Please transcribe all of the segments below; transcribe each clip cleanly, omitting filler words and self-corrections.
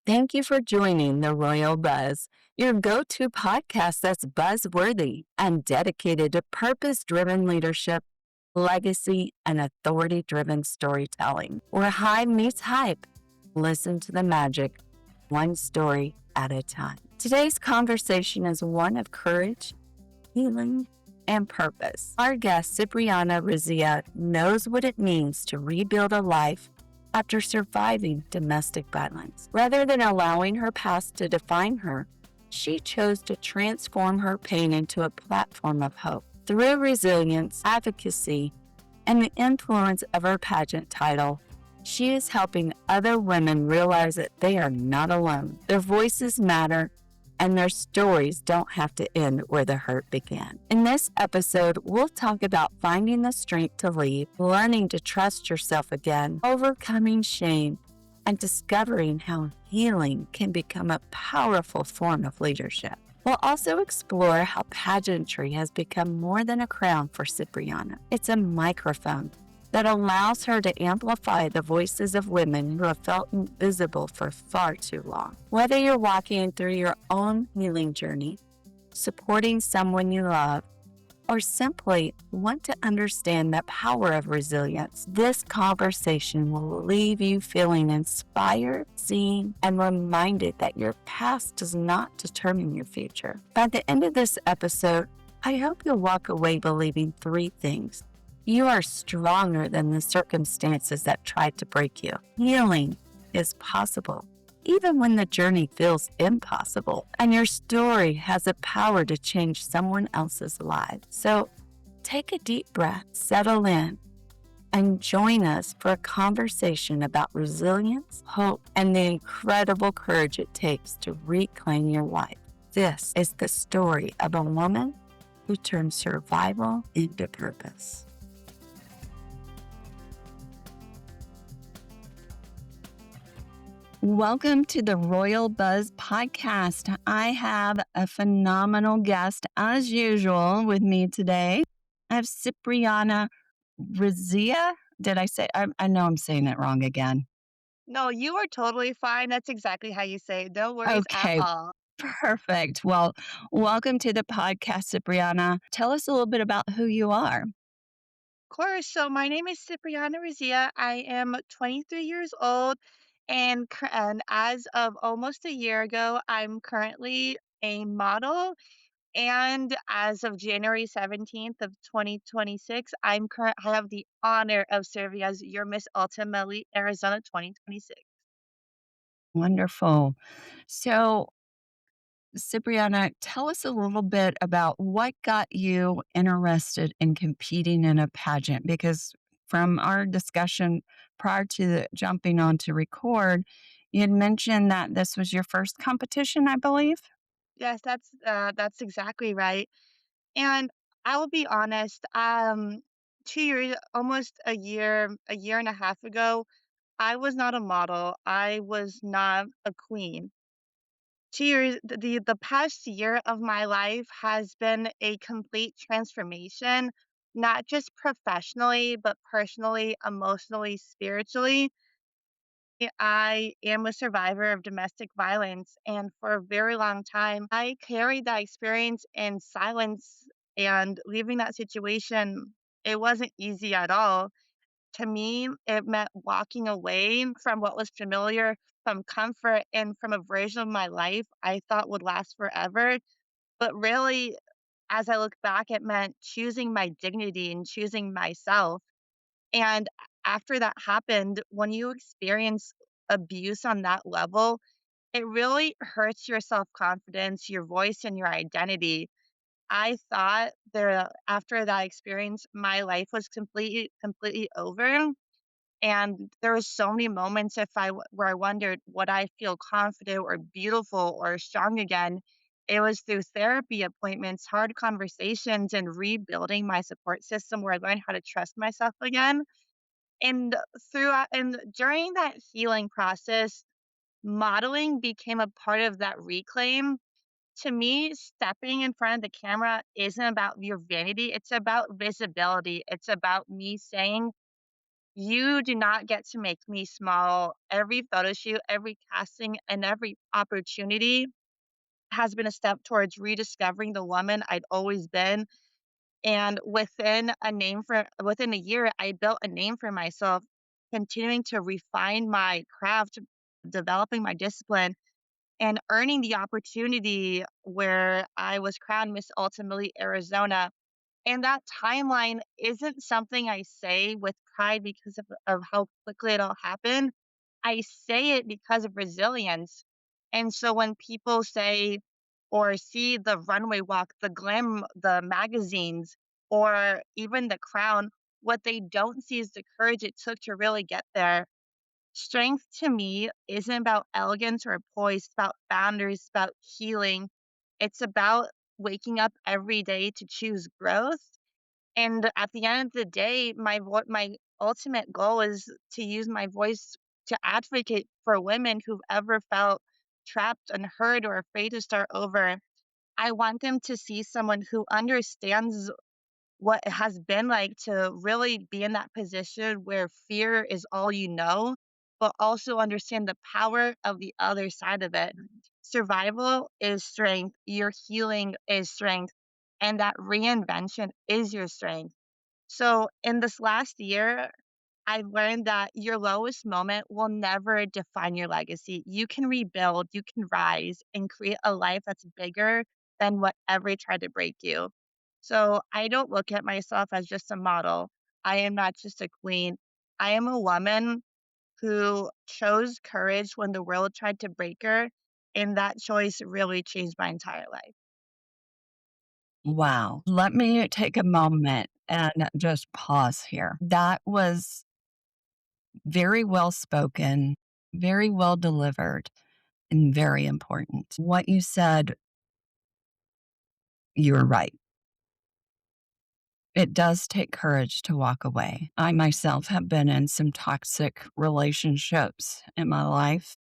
Thank you for joining the Royal Buzz, your go to podcast that's buzzworthy and dedicated to purpose driven leadership, legacy, and authority driven storytelling. Where hype meets hype, listen to the magic, one story at a time. Today's conversation is one of courage, healing, and purpose. Our guest, Cipriana Rizea, knows what it means to rebuild a life after surviving domestic violence. Rather than allowing her past to define her, she chose to transform her pain into a platform of hope. Through resilience, advocacy, and the influence of her pageant title, she is helping other women realize that they are not alone. Their voices matter, and their stories don't have to end where the hurt began. In this episode, we'll talk about finding the strength to leave, learning to trust yourself again, overcoming shame, and discovering how healing can become a powerful form of leadership. We'll also explore how pageantry has become more than a crown for Cipriana. It's a microphone that allows her to amplify the voices of women who have felt invisible for far too long. Whether you're walking through your own healing journey, supporting someone you love, or simply want to understand the power of resilience, this conversation will leave you feeling inspired, seen, and reminded that your past does not determine your future. By the end of this episode, I hope you'll walk away believing three things. You are stronger than the circumstances that tried to break you. Healing is possible, even when the journey feels impossible. And your story has the power to change someone else's life. So take a deep breath, settle in, and join us for a conversation about resilience, hope, and the incredible courage it takes to reclaim your life. This is the story of a woman who turned survival into purpose. Welcome to the Royal Buzz podcast. I have a phenomenal guest, as usual, with me today. I have Cipriana Rizea. Did I say? I know I'm saying it wrong again. No, you are totally fine. That's exactly how you say it. No worries at Okay, all. Of perfect. Well, welcome to the podcast, Cipriana. Tell us a little bit about who you are. course. So my name is Cipriana Rizia. I am 23 years old, and as of almost a year ago, I'm currently a model. And as of January 17th of 2026, I have the honor of serving as your Miss Ultimately Arizona 2026. Wonderful. So, Cipriana, tell us a little bit about what got you interested in competing in a pageant. Because from our discussion prior to jumping on to record, you had mentioned that this was your first competition, I believe. Yes, that's exactly right. And I will be honest, 2 years almost a year and a half ago, I was not a model, I was not a queen. 2 years the past year of my life has been a complete transformation, not just professionally, but personally, emotionally, spiritually. I am a survivor of domestic violence, and for a very long time, I carried that experience in silence, and leaving that situation, it wasn't easy at all. To me, it meant walking away from what was familiar, from comfort, and from a version of my life I thought would last forever. But really, as I look back, it meant choosing my dignity and choosing myself. And after that happened, when you experience abuse on that level, it really hurts your self-confidence, your voice, and your identity. I thought there after that experience, my life was completely over, and there was so many moments where I wondered, would I feel confident or beautiful or strong again? It was through therapy appointments, hard conversations, and rebuilding my support system where I learned how to trust myself again. And during that healing process, modeling became a part of that reclaim. To me, stepping in front of the camera isn't about your vanity, it's about visibility. It's about me saying, You do not get to make me small. Every photo shoot, every casting, and every opportunity has been a step towards rediscovering the woman I'd always been. And within a year, I built a name for myself, continuing to refine my craft, developing my discipline, and earning the opportunity where I was crowned Miss Ultimately Arizona. And that timeline isn't something I say with pride because of how quickly it all happened. I say it because of resilience. And so when people say or see the runway walk, the magazines, or even the crown, what they don't see is the courage it took to really get there. Strength to me isn't about elegance or poise, it's about boundaries, it's about healing. It's about waking up every day to choose growth. And at the end of the day, my ultimate goal is to use my voice to advocate for women who've ever felt trapped, unheard, or afraid to start over. I want them to see someone who understands what it has been like to really be in that position where fear is all you know, but also understand the power of the other side of it. Survival is strength, your healing is strength, and that reinvention is your strength. So, in this last year, I've learned that your lowest moment will never define your legacy. You can rebuild, you can rise, and create a life that's bigger than whatever tried to break you. So, I don't look at myself as just a model. I am not just a queen. I am a woman who chose courage when the world tried to break her. And that choice really changed my entire life. Wow. Let me take a moment and just pause here. That was very well spoken, very well delivered, and very important. What you said, you were right. It does take courage to walk away. I myself have been in some toxic relationships in my life.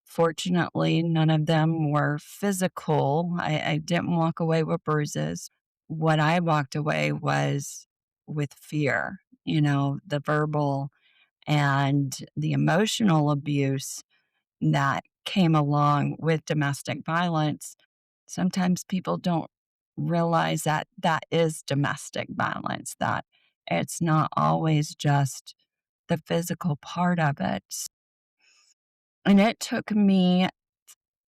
Fortunately, none of them were physical. I didn't walk away with bruises. What I walked away was with fear, the verbal and the emotional abuse that came along with domestic violence. Sometimes people don't realize that that is domestic violence, that it's not always just the physical part of it. And it took me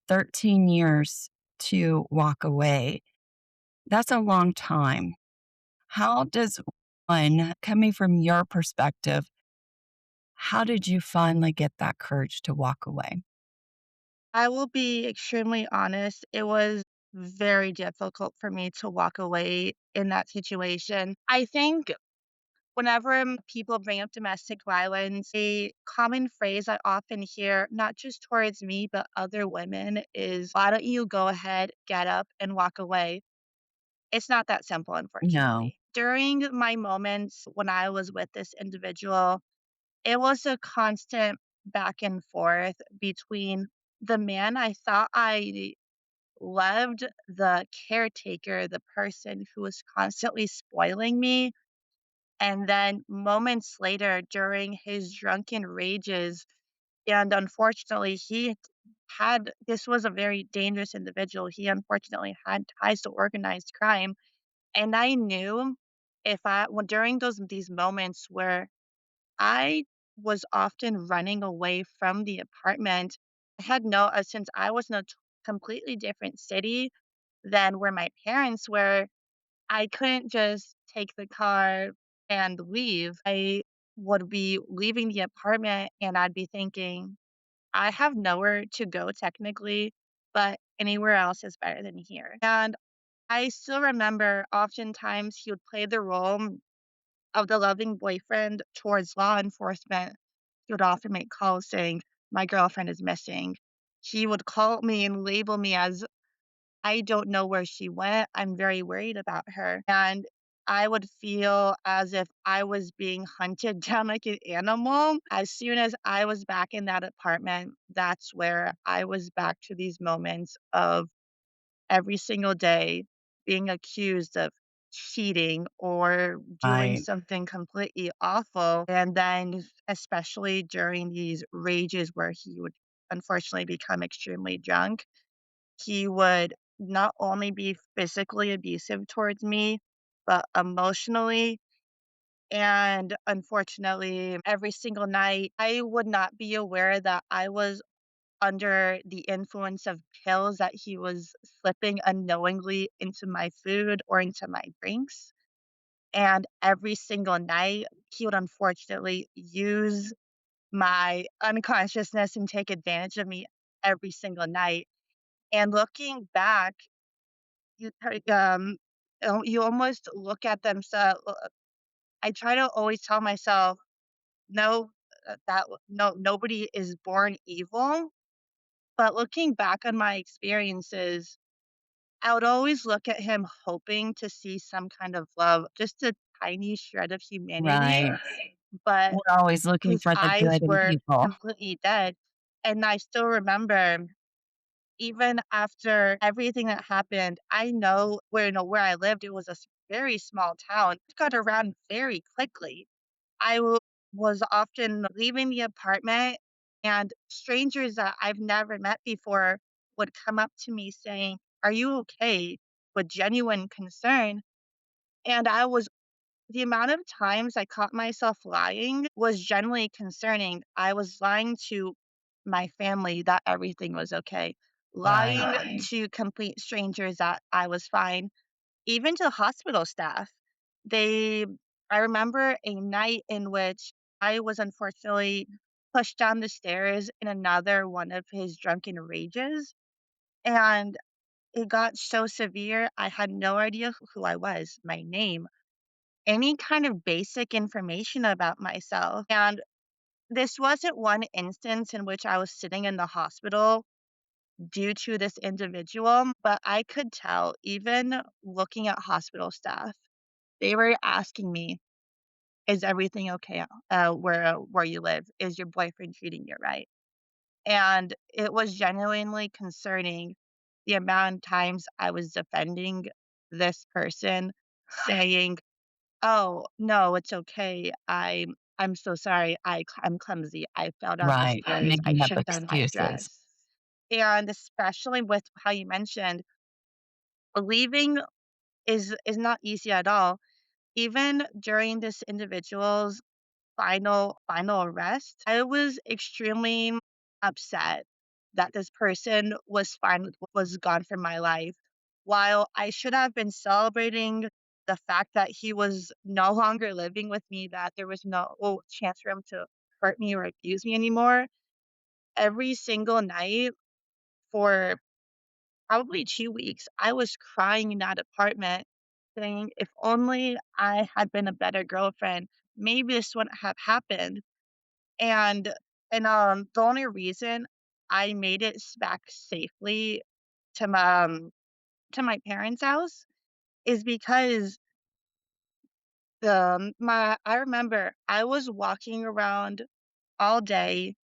13 years to walk away. That's a long time. How does one, coming from your perspective, how did you finally get that courage to walk away? I will be extremely honest. It was very difficult for me to walk away in that situation. I think whenever people bring up domestic violence, a common phrase I often hear, not just towards me, but other women, is why don't you go ahead, get up, and walk away? It's not that simple, No. unfortunately. During my moments when I was with this individual, it was a constant back and forth between the man I thought I loved, the caretaker, the person who was constantly spoiling me, and then moments later during his drunken rages. And unfortunately, he had this was a very dangerous individual. He unfortunately had ties to organized crime. And I knew during these moments where I was often running away from the apartment. I had no since I was in a completely different city than where my parents were, I couldn't just take the car and leave. I would be leaving the apartment and I'd be thinking, I have nowhere to go technically, but anywhere else is better than here. And I still remember oftentimes he would play the role of the loving boyfriend towards law enforcement. He would often make calls saying, "My girlfriend is missing." He would call me and label me as, "I don't know where she went. I'm very worried about her." And I would feel as if I was being hunted down like an animal. As soon as I was back in that apartment, that's where I was back to these moments of every single day being accused of cheating or doing Right, something completely awful. And then, especially during these rages where he would unfortunately become extremely drunk, he would not only be physically abusive towards me, but emotionally. And unfortunately, every single night, I would not be aware that I was under the influence of pills that he was slipping unknowingly into my food or into my drinks. And every single night, he would unfortunately use my unconsciousness and take advantage of me every single night. And looking back, you almost look at them. So I try to always tell myself, no, no, nobody is born evil. But looking back on my experiences, I would always look at him hoping to see some kind of love, just a tiny shred of humanity, right. but We're always looking his for the eyes good in were people. completely dead. And I still remember, even after everything that happened, I know where I lived, it was a very small town. It got around very quickly. I was often leaving the apartment, and strangers that I've never met before would come up to me saying, "Are you okay?" with genuine concern. And the amount of times I caught myself lying was genuinely concerning. I was lying to my family that everything was okay, Right, lying to complete strangers that I was fine, even to hospital staff. They I remember a night in which I was unfortunately pushed down the stairs in another one of his drunken rages, and it got so severe, I had no idea who I was, my name, any kind of basic information about myself. And this wasn't one instance in which I was sitting in the hospital due to this individual, but I could tell even looking at hospital staff, they were asking me, "Is everything okay, where you live? Is your boyfriend treating you right?" And it was genuinely concerning the amount of times I was defending this person, saying, "Oh, no, it's okay. I'm so sorry. I'm clumsy. I fell down the right. stairs. I Making up shook down my excuses. dress." And especially with how you mentioned, leaving is not easy at all. Even during this individual's final arrest, I was extremely upset that this person was gone from my life. While I should have been celebrating the fact that he was no longer living with me, that there was no chance for him to hurt me or abuse me anymore, every single night for probably 2 weeks, I was crying in that apartment saying, "If only I had been a better girlfriend, maybe this wouldn't have happened." And the only reason I made it back safely to my parents' house is because my I remember I was walking around all day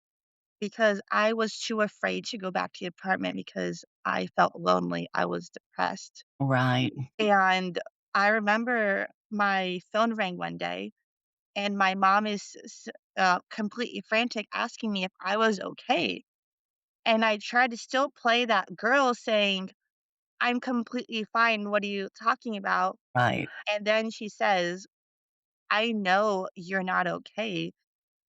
because I was too afraid to go back to the apartment because I felt lonely. I was depressed. Right, And I remember my phone rang one day, and my mom is completely frantic asking me if I was okay. And I tried to still play that girl saying, "I'm completely fine. What are you talking about?" right, And then she says, "I know you're not okay.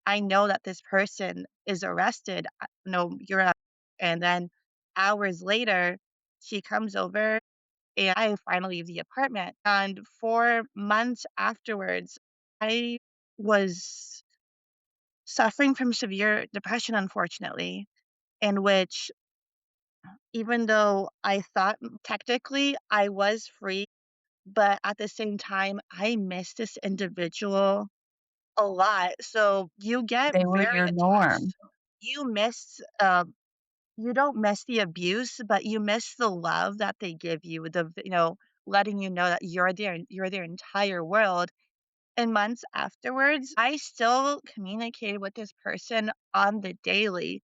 I know that this person is arrested. No, you're not." And then hours later, she comes over and I finally leave the apartment. And for months afterwards, I was suffering from severe depression, unfortunately, in which even though I thought technically I was free, but at the same time, I miss this individual a lot. So you get they were very your norm. attached. You miss, you don't miss the abuse, but you miss the love that they give you, letting you know that you're their entire world. And months afterwards, I still communicated with this person on the daily.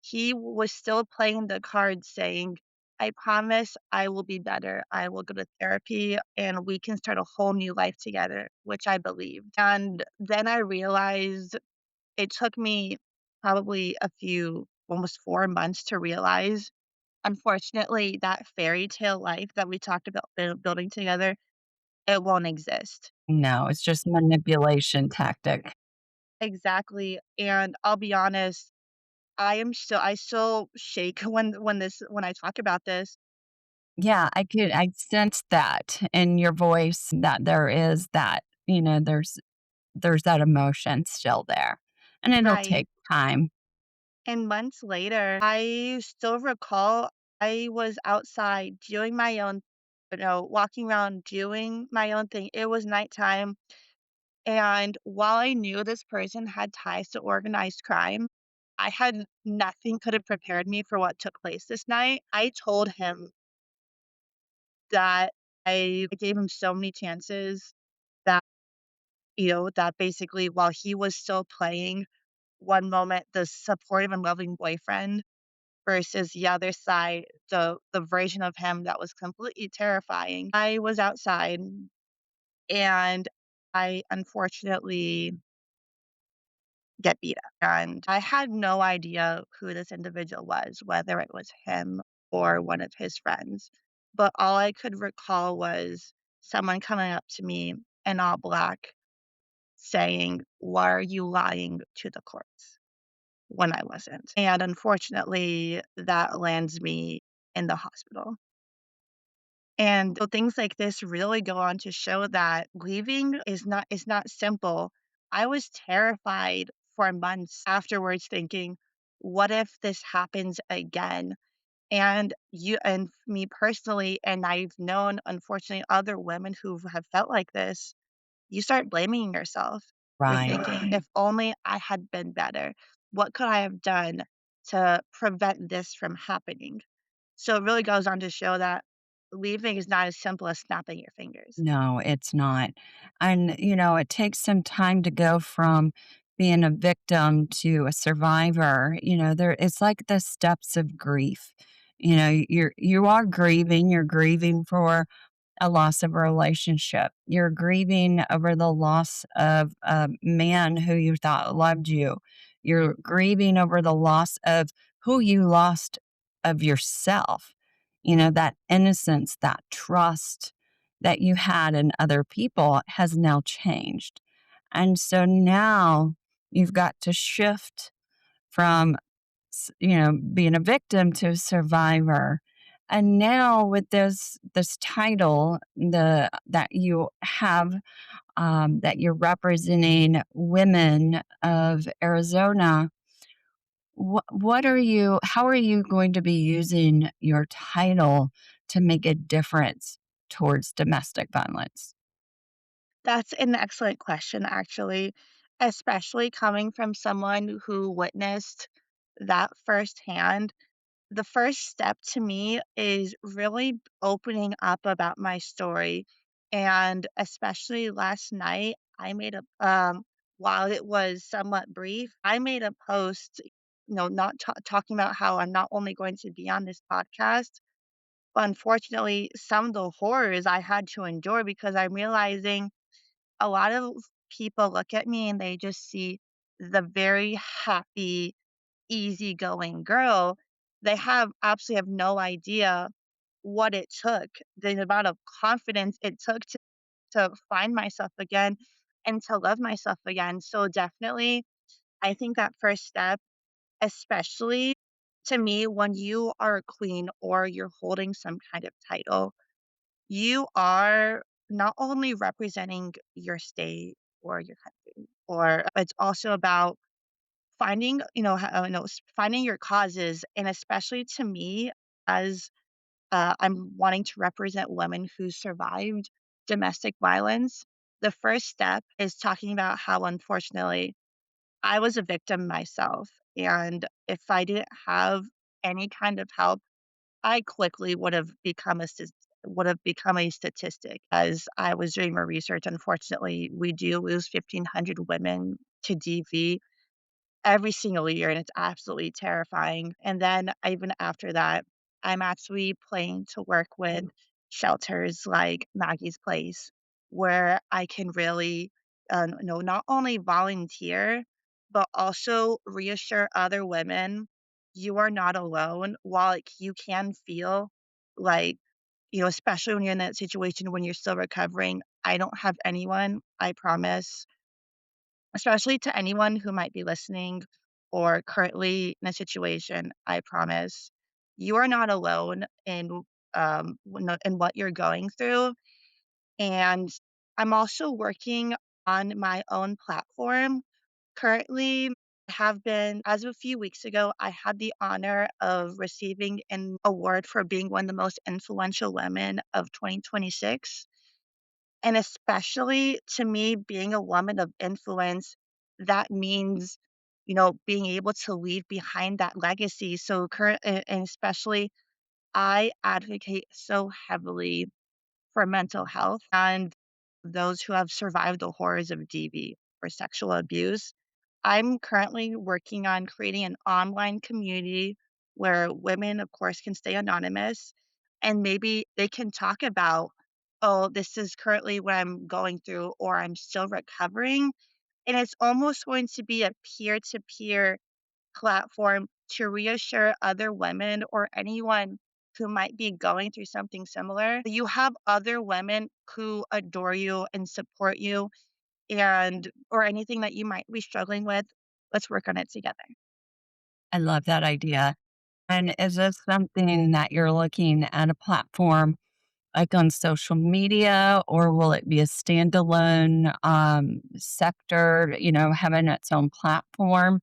He was still playing the card saying, I promise I will be better. I will go to therapy and we can start a whole new life together, which I believed. And then I realized it took me probably almost 4 months to realize, unfortunately, that fairy tale life that we talked about building together, it won't exist. No, it's just manipulation tactic. Exactly. And I'll be honest, I still shake when I talk about this. Yeah, I sense that in your voice that there is that, there's that emotion still there, and it'll Right. take time. And months later, I still recall I was outside doing my own, walking around doing my own thing. It was nighttime. And while I knew this person had ties to organized crime, I had nothing could have prepared me for what took place this night. I told him that I gave him so many chances that, that basically while he was still playing one moment the supportive and loving boyfriend versus the other side, the version of him that was completely terrifying. I was outside and I unfortunately get beat up. And I had no idea who this individual was, whether it was him or one of his friends. But all I could recall was someone coming up to me in all black saying, "Why are you lying to the courts?" When I wasn't. And unfortunately, that lands me in the hospital. And so things like this really go on to show that leaving is not simple. I was terrified for months afterwards thinking, what if this happens again? And me personally, and I've known unfortunately other women who have felt like this, you start blaming yourself. You're Right. thinking, if only I had been better. What could I have done to prevent this from happening? So it really goes on to show that leaving is not as simple as snapping your fingers. No, it's not. And, it takes some time to go from being a victim to a survivor. There it's like the steps of grief. You are grieving, you're grieving for a loss of a relationship. You're grieving over the loss of a man who you thought loved you. You're grieving over the loss of who you lost of yourself. That innocence, that trust that you had in other people has now changed. And so now you've got to shift from being a victim to a survivor. And now with this title, the that you have, that you're representing women of Arizona, what are you? How are you going to be using your title to make a difference towards domestic violence? That's an excellent question, actually, especially coming from someone who witnessed that firsthand. The first step to me is really opening up about my story. And especially last night, I made while it was somewhat brief, I made a post, not talking about how I'm not only going to be on this podcast, but unfortunately, some of the horrors I had to endure because I'm realizing a lot of people look at me and they just see the very happy, easygoing girl. They have absolutely have no idea what it took, the amount of confidence it took to find myself again and to love myself again. So definitely, I think that first step, especially to me, when you are a queen or you're holding some kind of title, you are not only representing your state or your country, or it's also about finding, finding your causes. And especially to me, as I'm wanting to represent women who survived domestic violence, the first step is talking about how unfortunately I was a victim myself. And if I didn't have any kind of help, I quickly would have become a statistic. As I was doing more research, unfortunately, we do lose 1,500 women to DV every single year, and it's absolutely terrifying. And then even after that, I'm actually planning to work with shelters like Maggie's Place, where I can really, not only volunteer, but also reassure other women you are not alone. While like you can feel like, especially when you're in that situation when you're still recovering, I don't have anyone, I promise, especially to anyone who might be listening or currently in a situation, I promise you are not alone in what you're going through. And I'm also working on my own platform. Currently, have been as of a few weeks ago, I had the honor of receiving an award for being one of the most influential women of 2026. And especially to me, being a woman of influence, that means, being able to leave behind that legacy. So current and especially I advocate so heavily for mental health and those who have survived the horrors of DV or sexual abuse. I'm currently working on creating an online community where women, of course, can stay anonymous and maybe they can talk about, oh, this is currently what I'm going through, or I'm still recovering. And it's almost going to be a peer to peer platform to reassure other women or anyone who might be going through something similar. You have other women who adore you and support you and or anything that you might be struggling with. Let's work on it together. I love that idea. And is this something that you're looking at a platform like on social media, or will it be a standalone sector, having its own platform?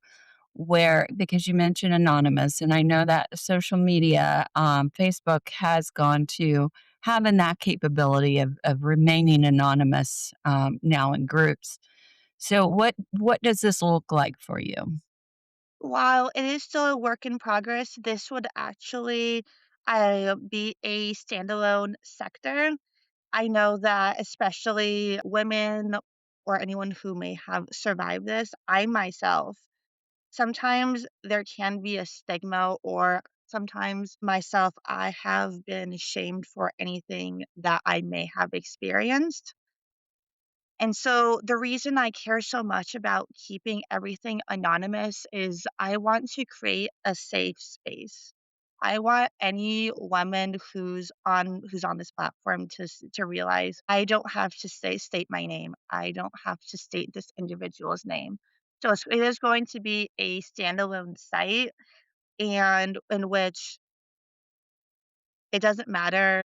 Where, because you mentioned anonymous, and I know that social media, Facebook has gone to having that capability of remaining anonymous now in groups. So, what does this look like for you? While it is still a work in progress, this would actually be a standalone sector. I know that especially women or anyone who may have survived this, I myself, sometimes there can be a stigma, or sometimes myself, I have been shamed for anything that I may have experienced. And so the reason I care so much about keeping everything anonymous is I want to create a safe space. I want any woman who's on this platform to realize I don't have to state my name. I don't have to state this individual's name. So it is going to be a standalone site, and in which it doesn't matter.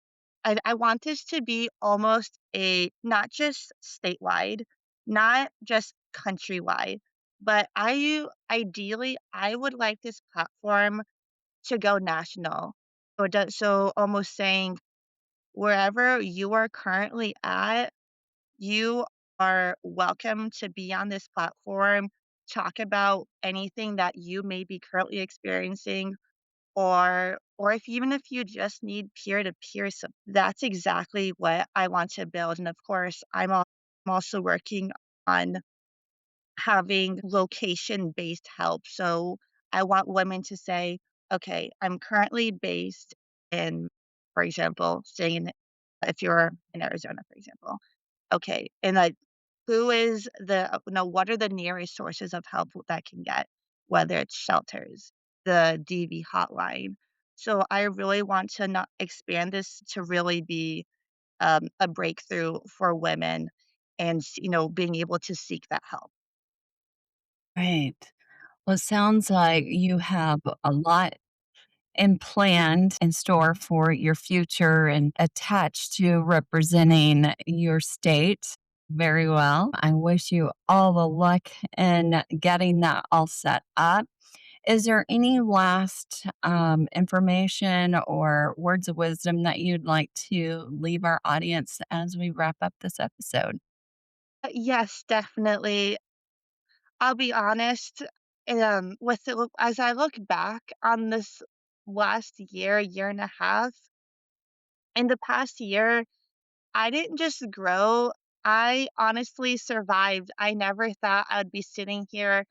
I want this to be almost a not just statewide, not just countrywide, but I would like this platform to go national. So almost saying wherever you are currently at, you are welcome to be on this platform, talk about anything that you may be currently experiencing, or if even if you just need peer-to-peer support, that's exactly what I want to build. And of course, I'm also working on having location-based help. So I want women to say, "Okay, I'm currently based in," for example, staying in if you're in Arizona, for example. Okay, and, like, what are the nearest sources of help that I can get, whether it's shelters, the DV hotline. So I really want to not expand this to really be, a breakthrough for women and, being able to seek that help. Right. Well, it sounds like you have a lot and planned in store for your future and attached to representing your state very well. I wish you all the luck in getting that all set up. Is there any last information or words of wisdom that you'd like to leave our audience as we wrap up this episode? Yes, definitely. I'll be honest, as I look back on this last year and a half, in the past year, I didn't just grow, I honestly survived. I never thought I'd be sitting here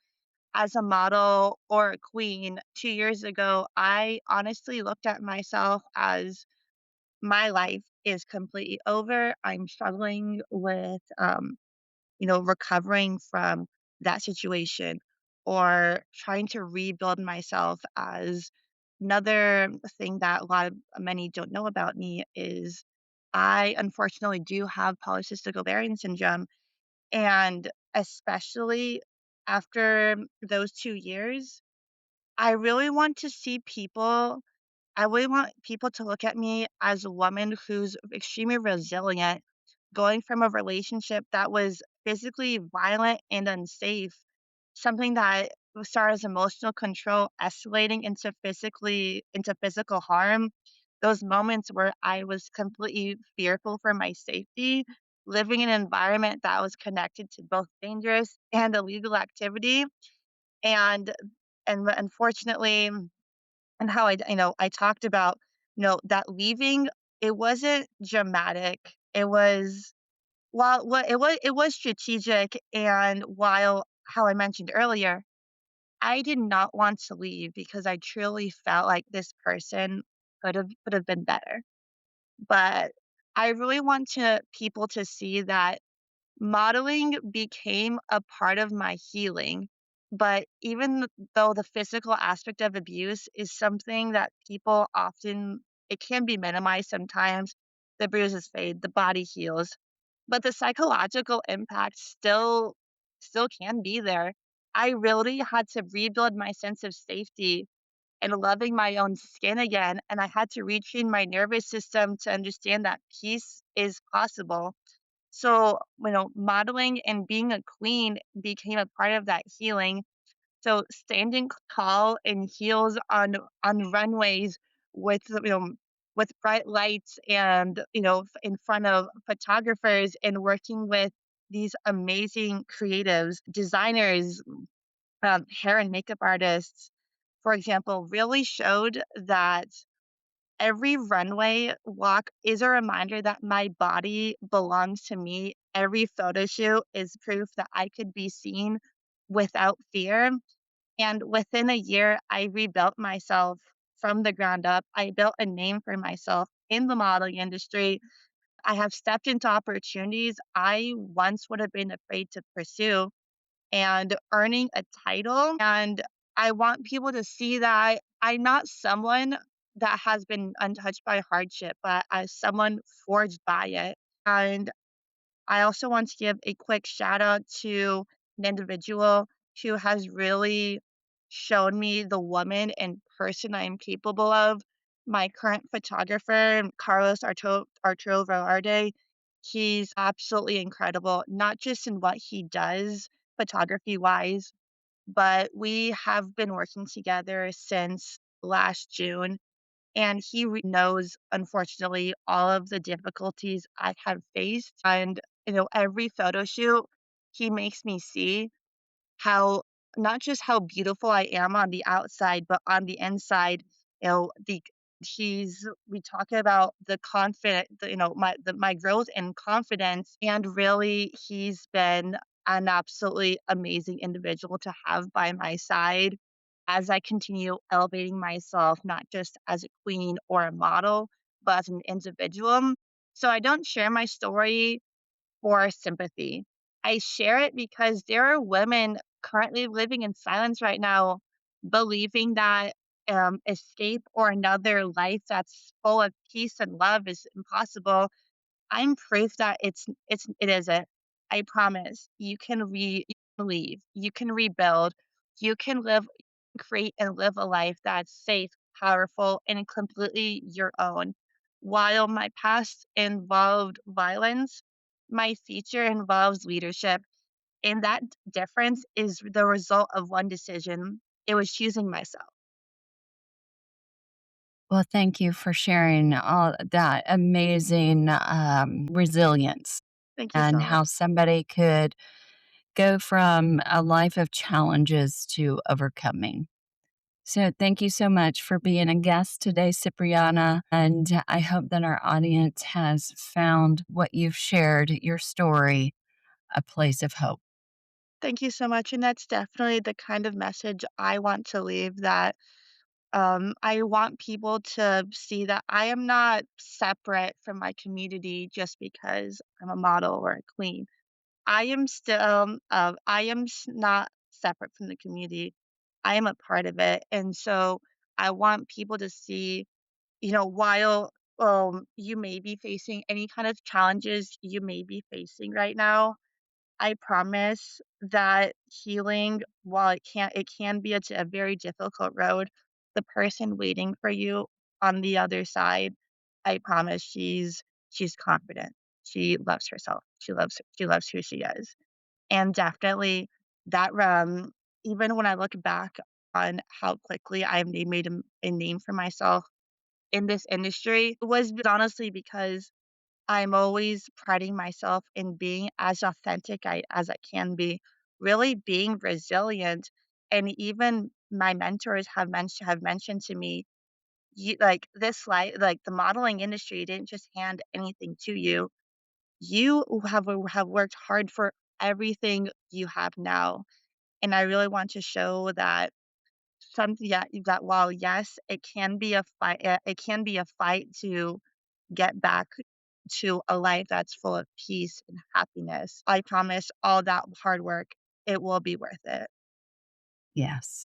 as a model or a queen 2 years ago, I honestly looked at myself as my life is completely over. I'm struggling with, recovering from that situation or trying to rebuild myself as another thing that many don't know about me is I unfortunately do have polycystic ovarian syndrome. And especially after those 2 years, I really want to see people I really want people to look at me as a woman who's extremely resilient, going from a relationship that was physically violent and unsafe, something that started as emotional control, escalating into physical harm. Those moments where I was completely fearful for my safety, living in an environment that was connected to both dangerous and illegal activity, and unfortunately and how I talked about, that leaving, it wasn't dramatic. It was while what it was strategic, and while how I mentioned earlier, I did not want to leave because I truly felt like this person could have been better. But I really want to people to see that modeling became a part of my healing, but though the physical aspect of abuse is something that people often it can be minimized sometimes, the bruises fade, the body heals, but the psychological impact still can be there. I really had to rebuild my sense of safety and loving my own skin again, and I had to retrain my nervous system to understand that peace is possible. So, modeling and being a queen became a part of that healing. So, standing tall in heels on runways with with bright lights and in front of photographers and working with these amazing creatives, designers, hair and makeup artists, for example, really showed that every runway walk is a reminder that my body belongs to me. Every photo shoot is proof that I could be seen without fear. And within a year, I rebuilt myself from the ground up. I built a name for myself in the modeling industry. I have stepped into opportunities I once would have been afraid to pursue and earning a title. And I want people to see that I'm not someone that has been untouched by hardship, but as someone forged by it. And I also want to give a quick shout out to an individual who has really shown me the woman and person I am capable of. My current photographer, Carlos Arturo Velarde, he's absolutely incredible, not just in what he does photography wise, but we have been working together since last June, and knows, unfortunately, all of the difficulties I have faced. And, every photo shoot, he makes me see how not just how beautiful I am on the outside, but on the inside, the he's we talk about the confident, my growth and confidence, and really he's been an absolutely amazing individual to have by my side as I continue elevating myself, not just as a queen or a model, but as an individual. So I don't share my story for sympathy. I share it because there are women currently living in silence right now, believing that escape or another life that's full of peace and love is impossible. I'm proof that it isn't. I promise. You can leave. You can rebuild. You can create and live a life that's safe, powerful, and completely your own. While my past involved violence, my future involves leadership. And that difference is the result of one decision. It was choosing myself. Well, thank you for sharing all that amazing resilience Thank you and so much. how somebody could go from a life of challenges to overcoming. So, thank you so much for being a guest today, Cipriana. And I hope that our audience has found what you've shared, your story, a place of hope. Thank you so much. And that's definitely the kind of message I want to leave, that I want people to see that I am not separate from my community just because I'm a model or a queen. Not separate from the community. I am a part of it. And so I want people to see, while you may be facing any kind of challenges you may be facing right now, I promise that healing, while it can be a very difficult road, the person waiting for you on the other side, I promise she's confident. She loves herself. She loves who she is. And definitely that, even when I look back on how quickly I've made a name for myself in this industry, it was honestly because I'm always priding myself in being as authentic as I can be, really being resilient. And even my mentors have mentioned to me, you like this life, like the modeling industry didn't just hand anything to you. You have worked hard for everything you have now. And I really want to show that something, yeah, that while yes, it can be a fight to get back to a life that's full of peace and happiness. I promise all that hard work, it will be worth it. Yes.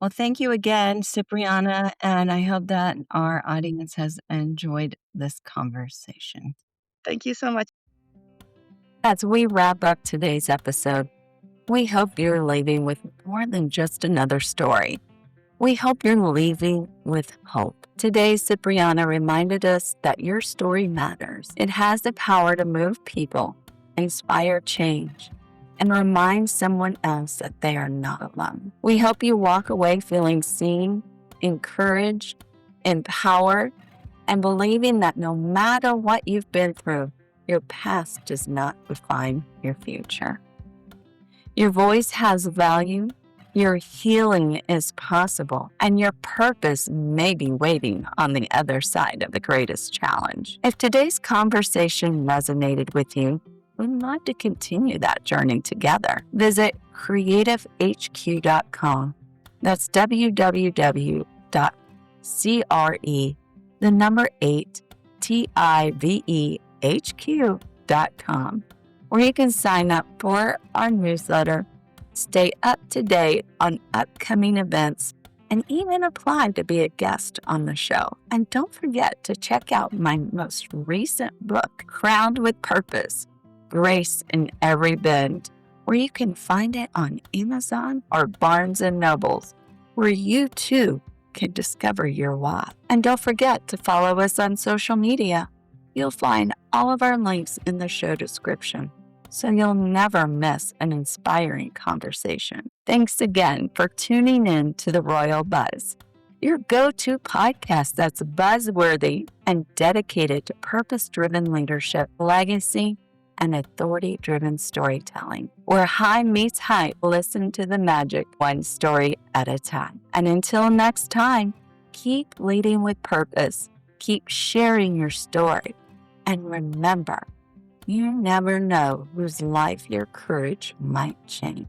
Well, thank you again, Cipriana, and I hope that our audience has enjoyed this conversation. Thank you so much. As we wrap up today's episode, we hope you're leaving with more than just another story. We hope you're leaving with hope. Today, Cipriana reminded us that your story matters. It has the power to move people, inspire change, and remind someone else that they are not alone. We hope you walk away feeling seen, encouraged, empowered, and believing that no matter what you've been through, your past does not define your future. Your voice has value, your healing is possible, and your purpose may be waiting on the other side of the greatest challenge. If today's conversation resonated with you, we'd love to continue that journey together. Visit creativehq.com. That's www.CRE, the number 8, TIVEHQ.com, where you can sign up for our newsletter, stay up to date on upcoming events, and even apply to be a guest on the show. And don't forget to check out my most recent book, Crowned with Purpose, Grace in Every Bend, where you can find it on Amazon or Barnes & Nobles, where you too can discover your why. And don't forget to follow us on social media. You'll find all of our links in the show description, so you'll never miss an inspiring conversation. Thanks again for tuning in to The Royal Buzz, your go-to podcast that's buzzworthy and dedicated to purpose-driven leadership, legacy, and authority-driven storytelling. Where high meets high, listen to the magic one story at a time. And until next time, keep leading with purpose, keep sharing your story, and remember, you never know whose life your courage might change.